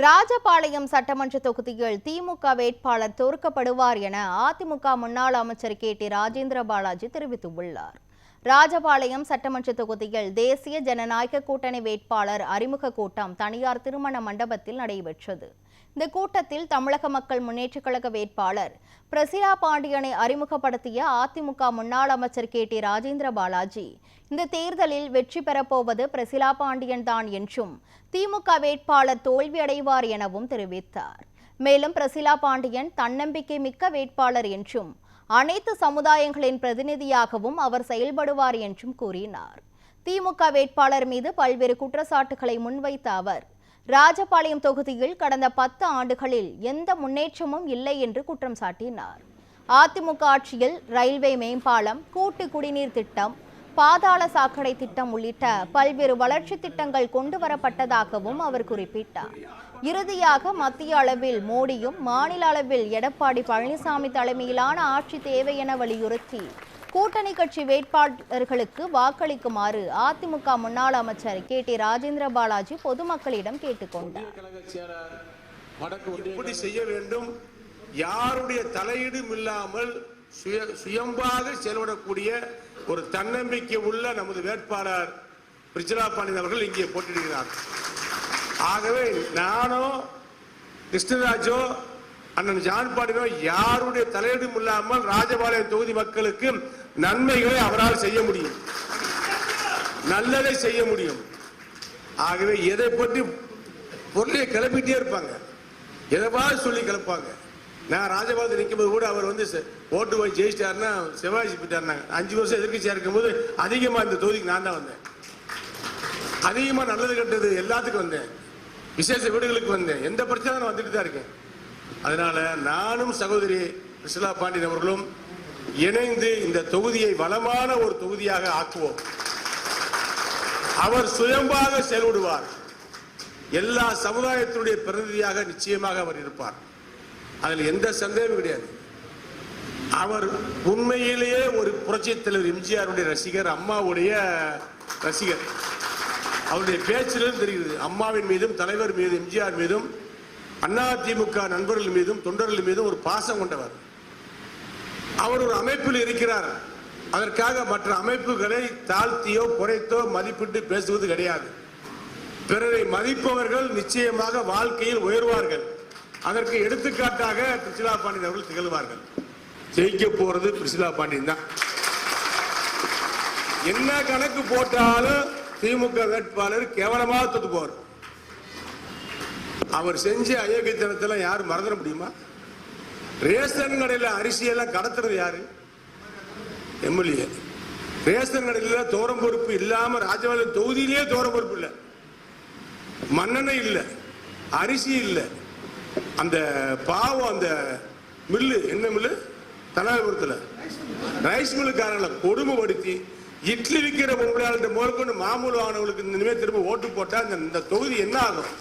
ராஜபாளையம் சட்டமன்ற தொகுதியில் திமுக வேட்பாளர் தோற்கப்படுவார் என அதிமுக முன்னாள் அமைச்சர் கே.டி. ராஜேந்திர பாலாஜி தெரிவித்துள்ளார். ராஜபாளையம் சட்டமன்ற தொகுதியில் தேசிய ஜனநாயக கூட்டணி வேட்பாளர் அறிமுக கூட்டம் தனியார் திருமண மண்டபத்தில் நடைபெற்றது. இந்த கூட்டத்தில் தமிழக மக்கள் முன்னேற்றக் கழக வேட்பாளர் பிரசிலா பாண்டியனை அறிமுகப்படுத்திய அதிமுக முன்னாள் அமைச்சர் கே.டி. ராஜேந்திர பாலாஜி, இந்த தேர்தலில் வெற்றி பெறப்போவது பிரசிலா பாண்டியன் தான் என்றும் திமுக வேட்பாளர் தோல்வியடைவார் எனவும் தெரிவித்தார். மேலும் பிரசிலா பாண்டியன் தன்னம்பிக்கை மிக்க வேட்பாளர் என்றும் அனைத்து சமுதாயங்களின் பிரதிநிதியாகவும் அவர் செயல்படுவார் என்றும் கூறினார். திமுக வேட்பாளர் மீது பல்வேறு குற்றச்சாட்டுகளை முன்வைத்த அவர், ராஜபாளையம் தொகுதியில் கடந்த 10 ஆண்டுகளில் எந்த முன்னேற்றமும் இல்லை என்று குற்றம் சாட்டினார். அதிமுக ஆட்சியில் ரயில்வே மேம்பாலம், கூட்டு குடிநீர் திட்டம், பாதாள சாக்கடை திட்டம் உள்ளிட்ட பல்வேறு வளர்ச்சி திட்டங்கள் கொண்டு வரப்பட்டதாகவும் அவர் குறிப்பிட்டார். இறுதியாக மத்திய அளவில் மோடியும் மாநில அளவில் எடப்பாடி பழனிசாமி தலைமையிலான ஆட்சி தேவை என வலியுறுத்தி கூட்டணி கட்சி வேட்பாளர்களுக்கு வாக்களிக்குமாறு அதிமுக முன்னாள் அமைச்சர் கே.டி. ராஜேந்திர பாலாஜி பொதுமக்களிடம் கேட்டுக்கொண்டார். செய்ய வேண்டும், யாருடைய தலையீடும் இல்லாமல் சுயம்பாக செயல்படக்கூடிய ஒரு தன்னம்பிக்கை உள்ள நமது வேட்பாளர் பிரசிலா பாண்டியன் அவர்கள் இங்கே போட்டியிடுகிறார். ஆகவே நானோ கிருஷ்ணராஜோ அண்ணன் ஜான் பாண்டியனோ யாருடைய தலையீடும் இல்லாமல் ராஜபாளையம் தொகுதி மக்களுக்கு நன்மைகளை அவரால் செய்ய முடியும், நல்லதை செய்ய முடியும். ஆகவே எதை பற்றி பொருளை கிளப்பிட்டே இருப்பாங்க, எதைவாது சொல்லி கிளப்பாங்க. நான் ராஜபாளையத்தில் நிற்கும்போது கூட அவர் ஓட்டு போய் ஜெயிச்சிட்டாருன்னா செவ்வாய் போயிட்டாருனாங்க. 5 வருஷம் எதிர்க்கட்சியா இருக்கும்போது அதிகமா இந்த தொகுதிக்கு நான் தான் வந்தேன். அதிகமா நல்லது கெட்டது எல்லாத்துக்கும் வந்தேன், விசேஷ வீடுகளுக்கு வந்தேன், எந்த பிரச்சனை வந்துட்டு தான் இருக்கேன். அதனால நானும் சகோதரி பிரசிலா பாண்டியன் அவர்களும் இணைந்து இந்த தொகுதியை வளமான ஒரு தொகுதியாக ஆக்குவோம். அவர் சுயம்பாக செயல்படுவார், எல்லா சமுதாயத்தினுடைய பிரதிநிதியாக நிச்சயமாக அவர் இருப்பார், அதில் எந்த சந்தேகமும் கிடையாது. அவர் உண்மையிலேயே ஒரு புரட்சி தலைவர் எம்ஜிஆருடைய ரசிகர், அம்மாவுடைய ரசிகர். அவருடைய பேச்சிலும் தெரிகிறது, அம்மாவின் மீதும் தலைவர் மீதும் எம்ஜிஆர் மீதும் அதிமுக நண்பர்கள் மீதும் தொண்டர்கள் மீதும் ஒரு பாசம் கொண்டவர். அவர் ஒரு அமைப்பில் இருக்கிறார், அதற்காக மற்ற அமைப்புகளை தாழ்த்தியோ குறைத்தோ மதிப்பிட்டு பேசுவது கிடையாது. பிறரை மதிப்பவர்கள் நிச்சயமாக வாழ்க்கையில் உயர்வார்கள். அதற்கு எடுத்துக்காட்டாக பிரசிலா பாண்டியன் அவர்கள் திகழ்வார்கள். ஜெயிக்க போறது பிரசிலா பாண்டியன் தான். என்ன கணக்கு போட்டாலும் திமுக வேட்பாளர் கேவலமாக தோத்து போவார். அவர் செஞ்ச அயோக்கியத்தனத்தெல்லாம் யாரும் மறந்துட முடியுமா? ரேஷன் கடையில் அரிசியெல்லாம் கடத்துறது யாரு? எம்எல்ஏ. ரேஷன் கடையில் தோரம் பொறுப்பு இல்லாம ராஜபாளையம் தொகுதியிலேயே தோரம் பொறுப்பு இல்லை, மண்ணெண்ணெய் இல்லை, அரிசி இல்லை. அந்த பாவம் அந்த மில்லு, என்ன மில்லு, தனாபுரத்தில் ரைஸ் மில்லுக்காரங்களை கொடுமைப்படுத்தி இட்லி விற்கிற பொம்பளையாளர்கிட்ட முதற்கொண்டு மாமூல் ஆனவங்களுக்கு இனிமேல் திரும்ப ஓட்டு போட்டா இந்த தொகுதி என்ன ஆகும்?